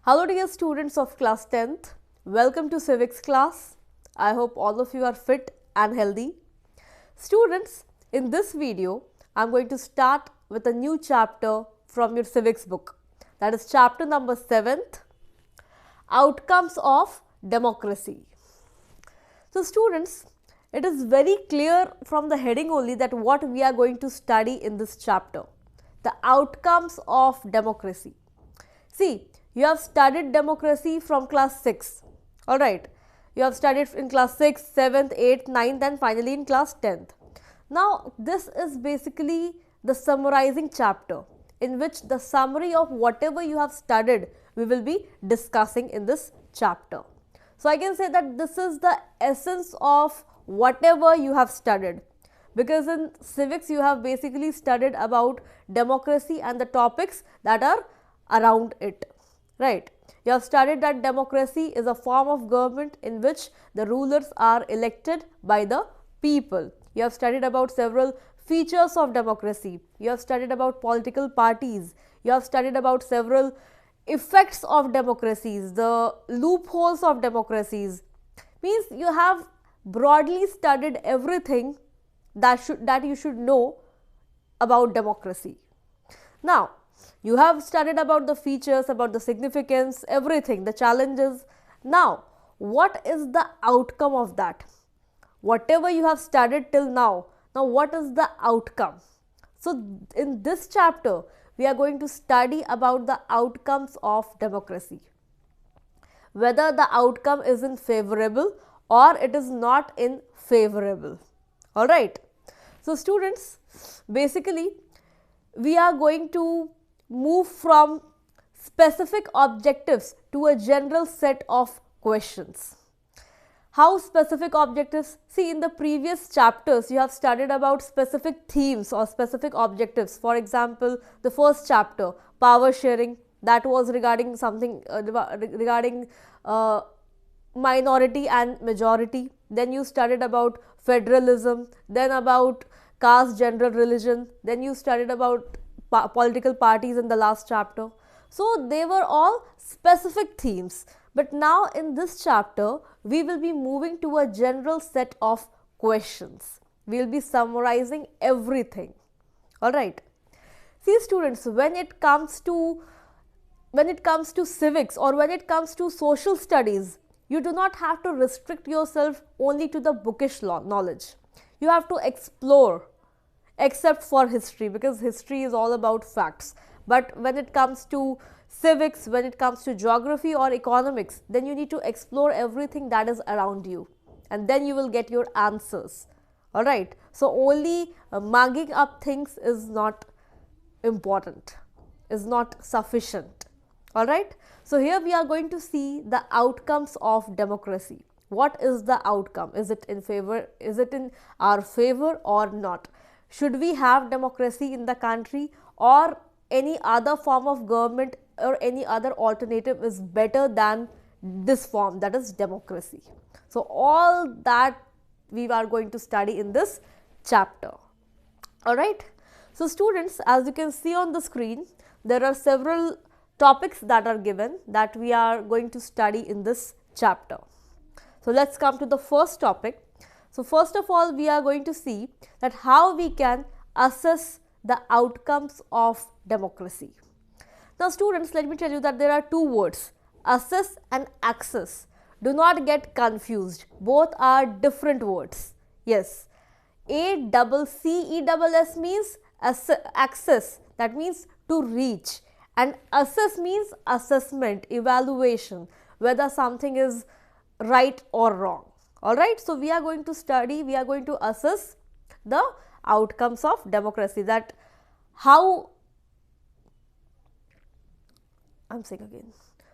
Hello dear students of class 10th, welcome to civics class. I hope all of you are fit and healthy. Students, in this video, I am going to start with a new chapter from your civics book. That is chapter number 7th, Outcomes of Democracy. So students, it is very clear from the heading only that what we are going to study in this chapter. The outcomes of democracy. See, you have studied democracy from class 6, alright. You have studied in class 6, 7th, 8th, 9th and finally in class 10th. Now, this is basically the summarizing chapter in which the summary of whatever you have studied we will be discussing in this chapter. So, I can say that this is the essence of whatever you have studied, because in civics you have basically studied about democracy and the topics that are around it. Right. You have studied that democracy is a form of government in which the rulers are elected by the people. You have studied about several features of democracy. You have studied about political parties. You have studied about several effects of democracies, the loopholes of democracies. Means you have broadly studied everything that you should know about democracy. Now, you have studied about the features, about the significance, everything, the challenges. Now, what is the outcome of that? Whatever you have studied till now, what is the outcome? So, in this chapter, we are going to study about the outcomes of democracy. Whether the outcome is in favorable or it is not in favorable. Alright. So, students, basically, we are going to move from specific objectives to a general set of questions. How specific objectives? See, in the previous chapters you have studied about specific themes or specific objectives. For example, the first chapter, power sharing, that was regarding something regarding minority and majority. Then you studied about federalism, then about caste, gender, religion, then you studied about political parties in the last chapter. So, they were all specific themes. But now in this chapter, we will be moving to a general set of questions. We will be summarizing everything. Alright. See students, when it comes to civics or when it comes to social studies, you do not have to restrict yourself only to the bookish knowledge. You have to explore, except for history, because history is all about facts. But when it comes to civics, when it comes to geography or economics, then you need to explore everything that is around you and then you will get your answers. Alright. So, only mugging up things is not important, is not sufficient. Alright. So, here we are going to see the outcomes of democracy. What is the outcome? Is it in our favor or not? Should we have democracy in the country, or any other form of government or any other alternative is better than this form, that is democracy? So, all that we are going to study in this chapter. Alright. So, students, as you can see on the screen, there are several topics that are given that we are going to study in this chapter. So, let us come to the first topic. So, first of all, we are going to see that how we can assess the outcomes of democracy. Now, students, let me tell you that there are two words, assess and access. Do not get confused. Both are different words. Yes, ACCESS means access, that means to reach, and assess means assessment, evaluation, whether something is right or wrong. Alright, so we are going to study, we are going to assess the outcomes of democracy, that how,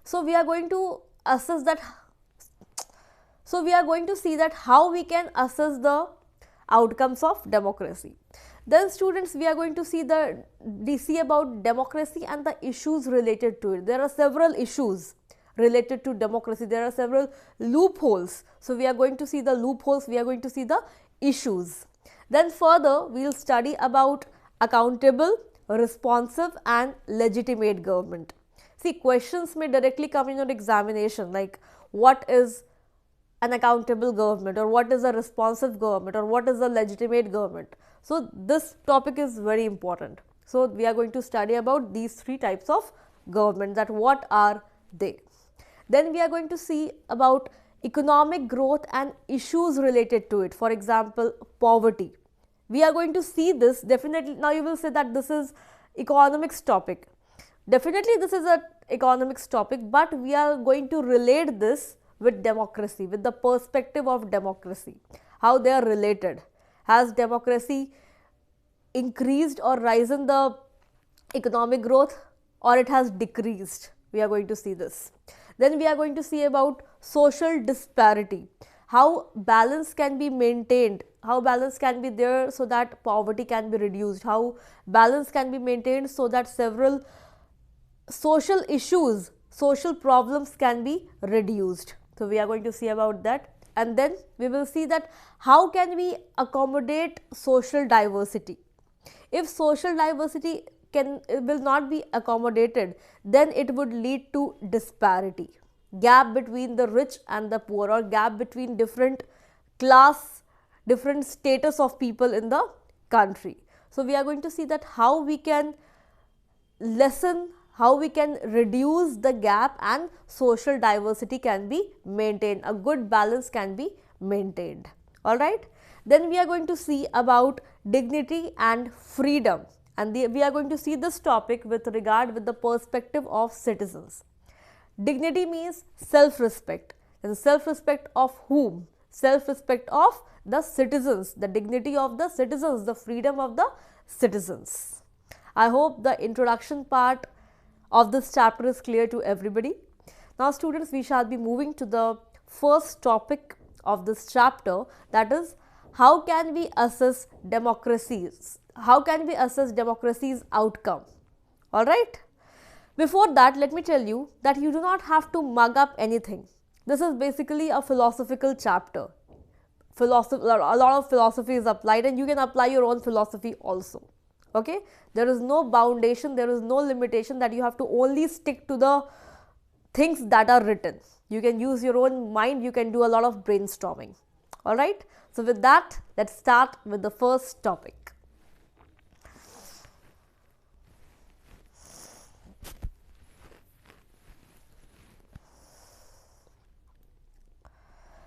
So, we are going to assess that, so we are going to see that how we can assess the outcomes of democracy. Then students, we are going to see about democracy and the issues related to it. There are several issues related to democracy. There are several loopholes. So, we are going to see the loopholes, we are going to see the issues. Then further, we will study about accountable, responsive and legitimate government. See, questions may directly come in your examination, like what is an accountable government, or what is a responsive government, or what is a legitimate government. So this topic is very important. So we are going to study about these three types of government, that what are they. Then we are going to see about economic growth and issues related to it. For example, poverty. We are going to see this definitely. Now you will say that this is economics topic. Definitely this is a economics topic, but we are going to relate this with democracy, with the perspective of democracy, how they are related. Has democracy increased or risen the economic growth, or it has decreased? We are going to see this. Then we are going to see about social disparity, how balance can be maintained, how balance can be there so that poverty can be reduced, how balance can be maintained so that several social issues, social problems can be reduced. So we are going to see about that. And then we will see that how can we accommodate social diversity. If social diversity will not be accommodated, then it would lead to disparity, gap between the rich and the poor, or gap between different class, different status of people in the country. So we are going to see that how we can lessen, how we can reduce the gap, and social diversity can be maintained, a good balance can be maintained. All right. Then we are going to see about dignity and freedom, and we are going to see this topic with the perspective of citizens. Dignity means self-respect, and self-respect of whom? Self-respect of the citizens, the dignity of the citizens, the freedom of the citizens. I hope the introduction part of this chapter is clear to everybody. Now students, we shall be moving to the first topic of this chapter, that is, how can we assess democracies? How can we assess democracy's outcome? All right. Before that, let me tell you that you do not have to mug up anything. This is basically a philosophical chapter. A lot of philosophy is applied, and you can apply your own philosophy also. Okay. There is no foundation, there is no limitation that you have to only stick to the things that are written. You can use your own mind, you can do a lot of brainstorming. All right. So with that, let's start with the first topic.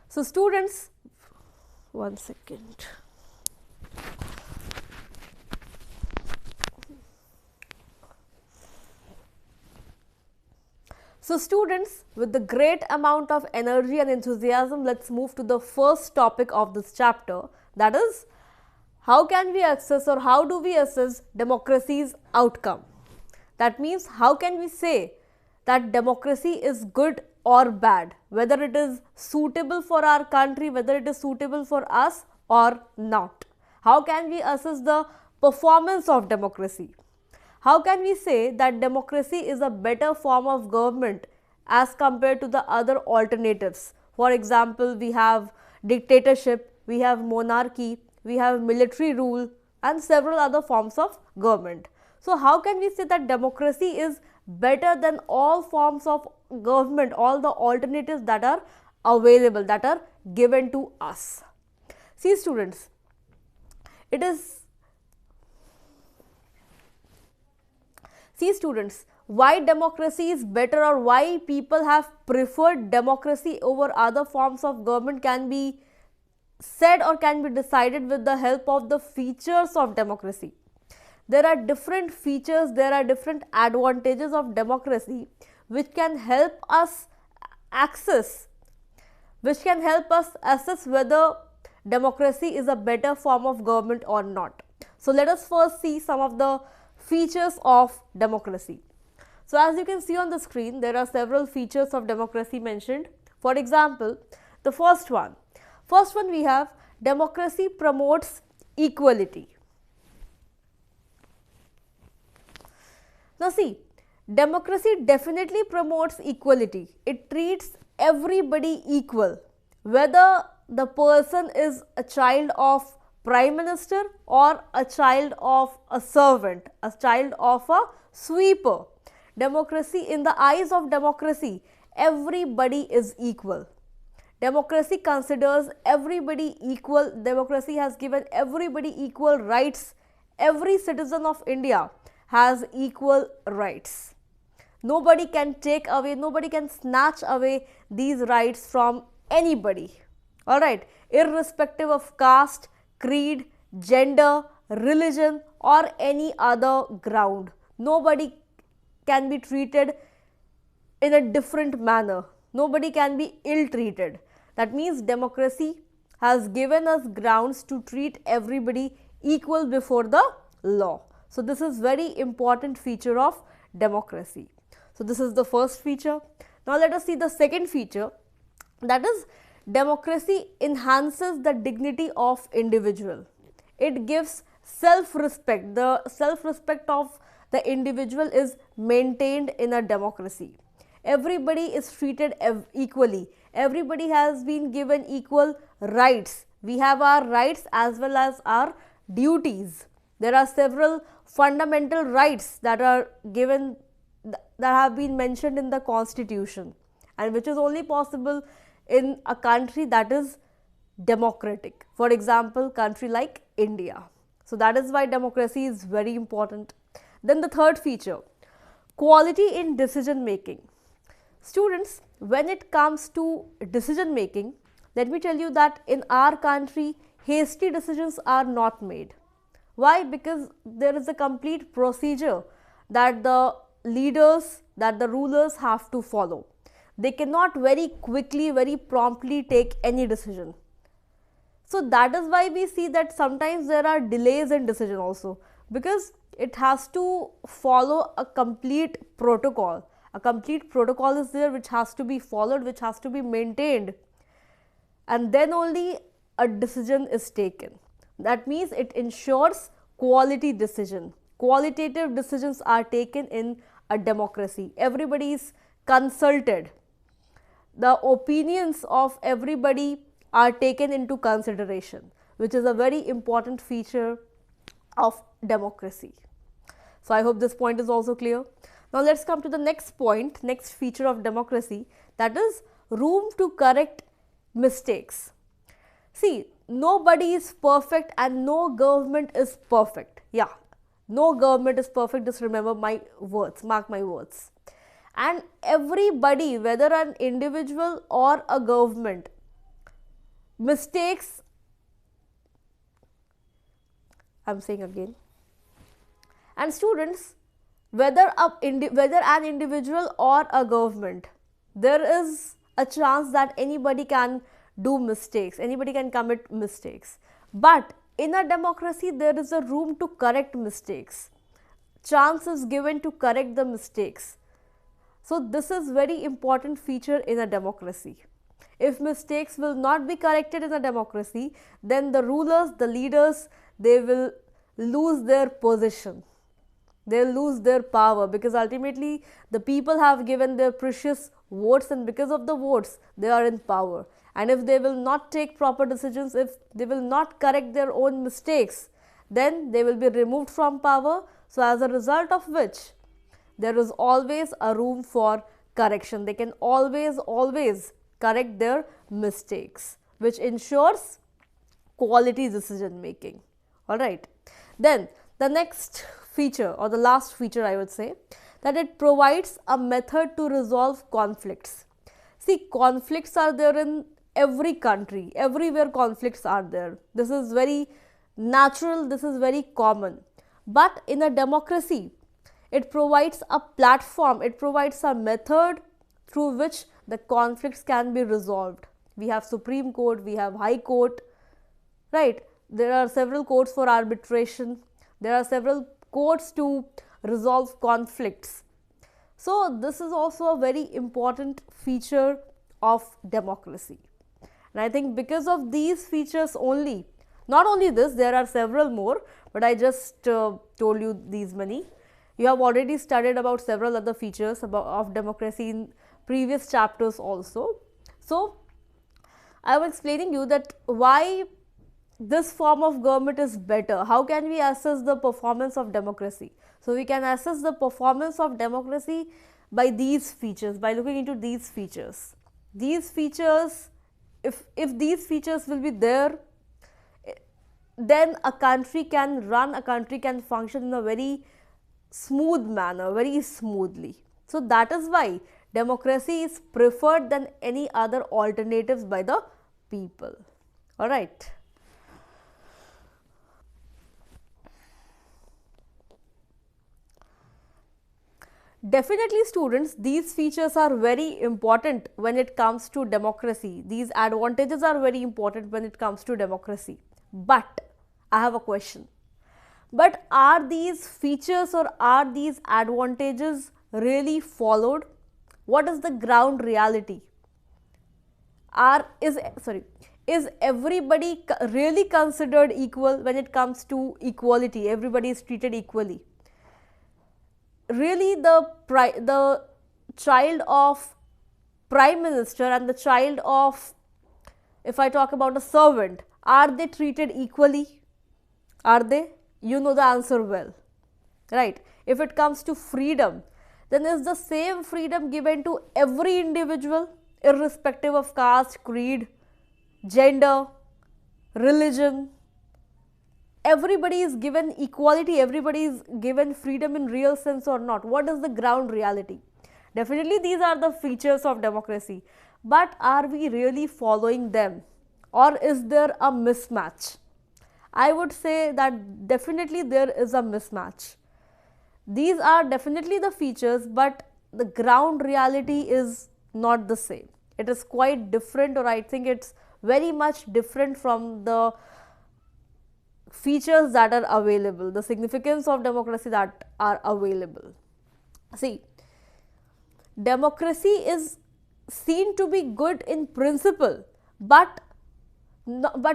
So students, one second. So students, with the great amount of energy and enthusiasm, let's move to the first topic of this chapter, that is, how can we assess, or how do we assess democracy's outcome? That means, how can we say that democracy is good or bad, whether it is suitable for our country, whether it is suitable for us or not? How can we assess the performance of democracy? How can we say that democracy is a better form of government as compared to the other alternatives? For example, we have dictatorship, we have monarchy, we have military rule, and several other forms of government. So how can we say that democracy is better than all forms of government, all the alternatives that are available, that are given to us? See students, why democracy is better, or why people have preferred democracy over other forms of government can be said or can be decided with the help of the features of democracy. There are different features, there are different advantages of democracy which can help us assess whether democracy is a better form of government or not. So let us first see some of the features of democracy. So as you can see on the screen, there are several features of democracy mentioned. For example, the first one we have democracy promotes equality. Now see, democracy definitely promotes equality. It treats everybody equal, whether the person is a child of Prime Minister or a child of a servant, a child of a sweeper. democracy, in the eyes of democracy, everybody is equal. Democracy considers everybody equal. Democracy has given everybody equal rights. Every citizen of India has equal rights. Nobody can take away, nobody can snatch away these rights from anybody. Alright, irrespective of caste, creed, gender, religion, or any other ground. Nobody can be treated in a different manner. Nobody can be ill-treated. That means democracy has given us grounds to treat everybody equal before the law. So this is very important feature of democracy. So this is the first feature. Now let us see the second feature, that is democracy enhances the dignity of individual. It gives self-respect. The self-respect of the individual is maintained in a democracy. Everybody is treated equally. Everybody has been given equal rights. We have our rights as well as our duties. There are several fundamental rights that are given, that have been mentioned in the constitution, and which is only possible in a country that is democratic. For example, country like India. So that is why democracy is very important. Then the third feature, quality in decision making. Students, when it comes to decision making, let me tell you that in our country, hasty decisions are not made. Why? Because there is a complete procedure that the leaders, that the rulers have to follow. They cannot very quickly, very promptly take any decision. So that is why we see that sometimes there are delays in decision also, because it has to follow a complete protocol. A complete protocol is there which has to be followed, which has to be maintained, and then only a decision is taken. That means it ensures quality decision. Qualitative decisions are taken in a democracy. Everybody is consulted. The opinions of everybody are taken into consideration, which is a very important feature of democracy. So I hope this point is also clear. Now let's come to the next point, next feature of democracy, that is room to correct mistakes. See, nobody is perfect and no government is perfect. Yeah, no government is perfect, just remember my words, mark my words. And everybody, whether an individual or a government, mistakes, I'm saying again, and students, whether an individual or a government, there is a chance that anybody can do mistakes, anybody can commit mistakes. But in a democracy, there is a room to correct mistakes. Chance is given to correct the mistakes. So this is very important feature in a democracy. If mistakes will not be corrected in a democracy, then the rulers, the leaders, they will lose their position. They'll lose their power, because ultimately the people have given their precious votes, and because of the votes they are in power. And if they will not take proper decisions, if they will not correct their own mistakes, then they will be removed from power. So as a result of which, there is always a room for correction. They can always correct their mistakes, which ensures quality decision making. Alright. Then the next feature, or the last feature I would say, that it provides a method to resolve conflicts. See, conflicts are there in every country, everywhere conflicts are there. This is very natural, this is very common. But in a democracy, it provides a platform, it provides a method through which the conflicts can be resolved. We have Supreme Court, we have High Court, right? There are several courts for arbitration, there are several courts to resolve conflicts. So this is also a very important feature of democracy. And I think because of these features only, not only this, there are several more, but I just told you these many. You have already studied about several other features of democracy in previous chapters also. So I was explaining you that why this form of government is better. How can we assess the performance of democracy? So we can assess the performance of democracy by these features, by looking into these features. These features, if these features will be there, then a country can run, a country can function in a very smooth manner, very smoothly. So that is why democracy is preferred than any other alternatives by the people. Alright. Definitely students, these features are very important when it comes to democracy. These advantages are very important when it comes to democracy. But I have a question. But are these features or are these advantages really followed? What is the ground reality? Is everybody really considered equal when it comes to equality? Everybody is treated equally. Really, the child of prime minister and the child of, if I talk about a servant, are they treated equally? Are they? You know the answer well, right? If it comes to freedom, then is the same freedom given to every individual, irrespective of caste, creed, gender, religion? Everybody is given equality, everybody is given freedom in real sense or not? What is the ground reality? Definitely these are the features of democracy, but are we really following them, or is there a mismatch? I would say that definitely there is a mismatch. These are definitely the features, but the ground reality is not the same. It is quite different, or I think it's very much different from the features that are available, the significance of democracy that are available. See, democracy is seen to be good in principle, but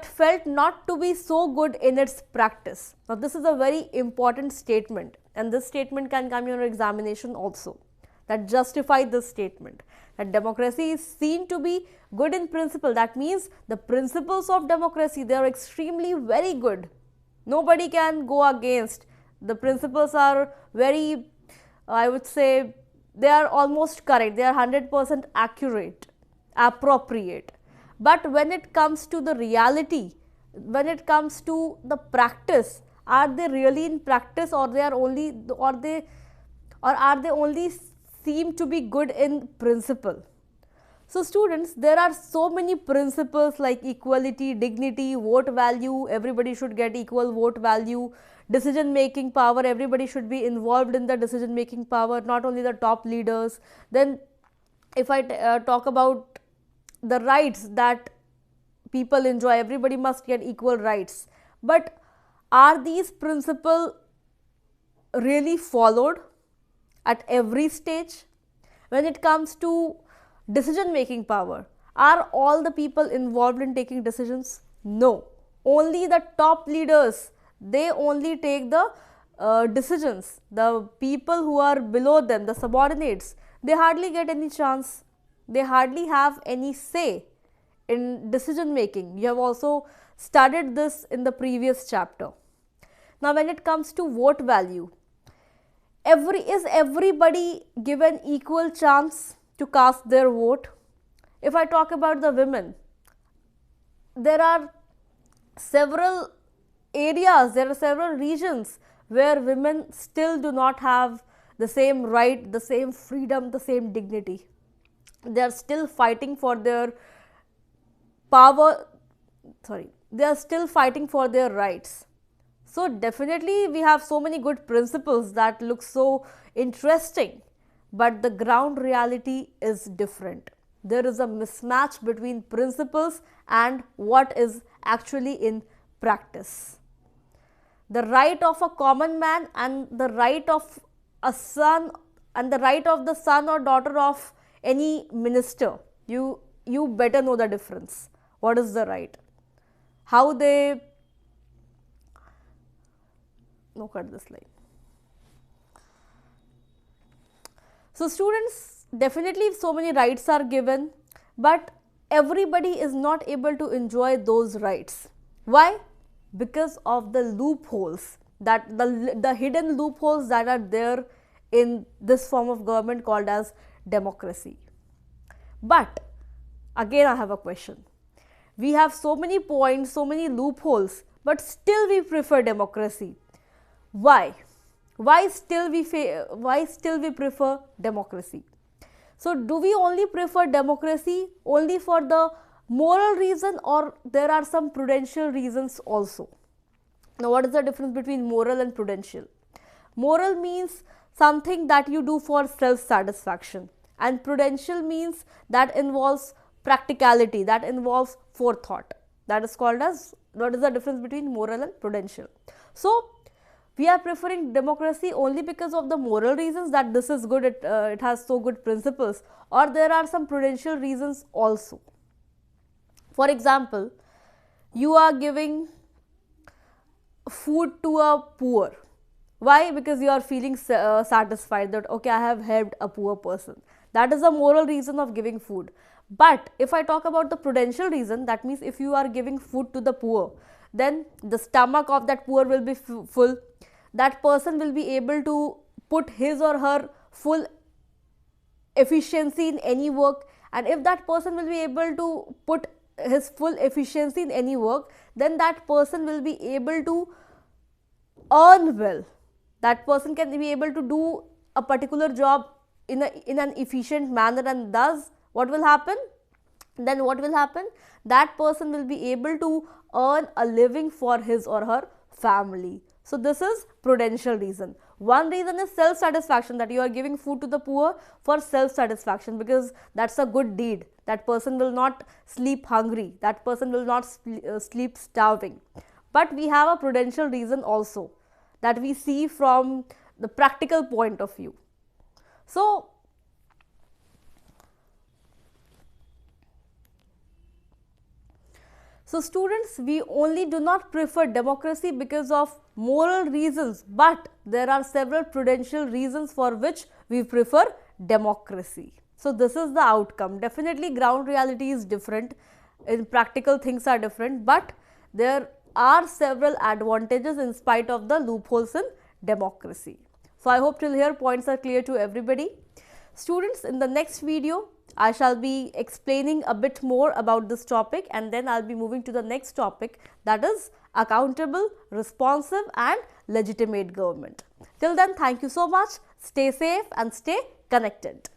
felt not to be so good in its practice. Now this is a very important statement, and this statement can come in your examination also, that justify this statement, that democracy is seen to be good in principle. That means the principles of democracy, they are extremely very good. Nobody can go against. The principles are very, I would say, they are almost correct. They are 100% accurate, appropriate. But when it comes to the reality, when it comes to the practice, are they really in practice, or they are only, or are they only seem to be good in principle? So students, there are so many principles like equality, dignity, vote value, everybody should get equal vote value, decision making power, everybody should be involved in the decision making power, not only the top leaders. Then if I talk about the rights that people enjoy, everybody must get equal rights. But are these principles really followed at every stage? When it comes to decision making power, are all the people involved in taking decisions? No. Only the top leaders, they only take the decisions. The people who are below them, the subordinates, they hardly get any chance. They hardly have any say in decision making. You have also studied this in the previous chapter. Now when it comes to vote value, is everybody given equal chance to cast their vote? If I talk about the women, there are several areas, there are several regions where women still do not have the same right, the same freedom, the same dignity. They are still fighting for their power, they are still fighting for their rights. So definitely we have so many good principles that look so interesting, but the ground reality is different. There is a mismatch between principles and what is actually in practice. The right of a common man and the right of a son, and the right of the son or daughter of any minister, you better know the difference. What is the right? How they, no, cut this line. So students, definitely so many rights are given, but everybody is not able to enjoy those rights. Why? because of the loopholes, that the hidden loopholes that are there in this form of government called as democracy. But again, I have a question. We have so many points, so many loopholes, but still we prefer democracy. Why? Why still we prefer democracy? So do we only prefer democracy only for the moral reason, or there are some prudential reasons also? Now, what is the difference between moral and prudential? Moral means something that you do for self-satisfaction, and prudential means that involves practicality, that involves forethought. That is called as, what is the difference between moral and prudential? So we are preferring democracy only because of the moral reasons, that this is good, it has so good principles, or there are some prudential reasons also. For example, you are giving food to a poor. Why? Because you are feeling satisfied that, okay, I have helped a poor person. That is the moral reason of giving food. But if I talk about the prudential reason, that means if you are giving food to the poor, then the stomach of that poor will be full. That person will be able to put his or her full efficiency in any work, and if that person will be able to put his full efficiency in any work, then that person will be able to earn well. That person can be able to do a particular job in an efficient manner, and thus what will happen? Then what will happen? That person will be able to earn a living for his or her family. So this is prudential reason. One reason is self-satisfaction, that you are giving food to the poor for self-satisfaction, because that's a good deed. That person will not sleep hungry. That person will not sleep starving. But we have a prudential reason also, that we see from the practical point of view. So students, we only do not prefer democracy because of moral reasons, but there are several prudential reasons for which we prefer democracy. So this is the outcome. Definitely ground reality is different, in practical things are different, but there are several advantages in spite of the loopholes in democracy. So I hope till here points are clear to everybody. Students, in the next video, I shall be explaining a bit more about this topic, and then I'll be moving to the next topic, that is accountable, responsive and legitimate government. Till then, thank you so much. Stay safe and stay connected.